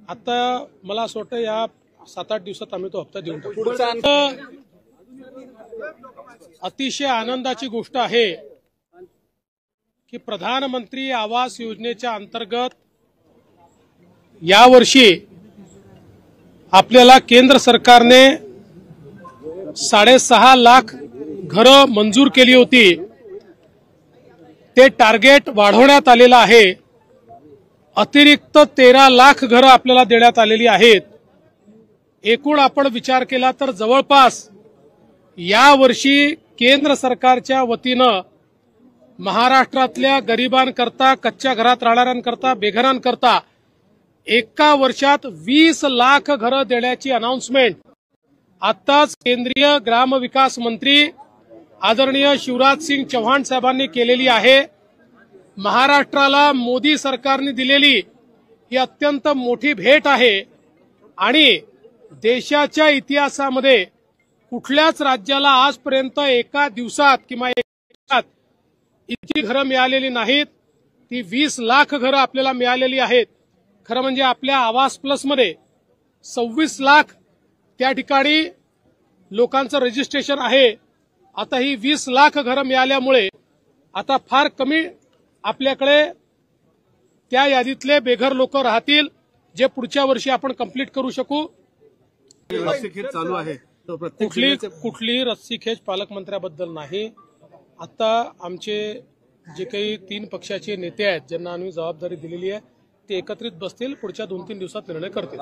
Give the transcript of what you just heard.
आता मला असं वाटतं या 7-8 दिवसात आम्ही तो हप्ता देऊन टाकू। अतिशय आनंदाची गोष्ट आहे की प्रधानमंत्री आवास योजनेच्या अंतर्गत यावर्षी आपल्याला केंद्र सरकारने 6.5 लाख घरं मंजूर केली होती। ते टार्गेट वाढवण्यात आलेलं आहे। अतिरिक्त 13 लाख घरं आपल्याला देण्यात आलेली आहेत। एकूण आपण विचार केला तर जवळपास यावर्षी केंद्र सरकारच्या वतीनं महाराष्ट्रातल्या गरिबांकरता, कच्च्या घरात राहणाऱ्यांकरता, बेघरांकरता एका वर्षात 20 लाख घरं देण्याची अनाउन्समेंट आताच केंद्रीय ग्रामविकास मंत्री आदरणीय शिवराज सिंग चौहान साहेबांनी केलेली आहे। महाराष्ट्राला मोदी सरकारने दिलेली ही अत्यंत मोठी भेट आहे आणि देशाच्या इतिहासामध्ये कुठल्याच राज्याला आजपर्यंत एका दिवसात किंवा एका दिवसात इतकी घरं मिळालेली नाहीत। ती 20 लाख घरं आपल्याला मिळालेली आहेत। खरं म्हणजे आपल्या आवास प्लसमध्ये 26 लाख त्या ठिकाणी लोकांचं रजिस्ट्रेशन आहे। आता ही 20 लाख घरं मिळाल्यामुळे आता फार कमी आपल्याकडे त्या यादीतले बेघर लोक राहतील जे पुढच्या वर्षी आपण कंप्लीट करू शकू। रस्सीखेच चालू आहे कुठली रस्सीखेच पालकमंत्र्याबद्दल नाही। आता आमचे जे काही 3 पक्षाचे नेते आहेत ज्यांना आम्ही जबाबदारी दिलेली आहे ते एकत्रित बसतील, पुढच्या 2-3 दिवसात निर्णय करतील।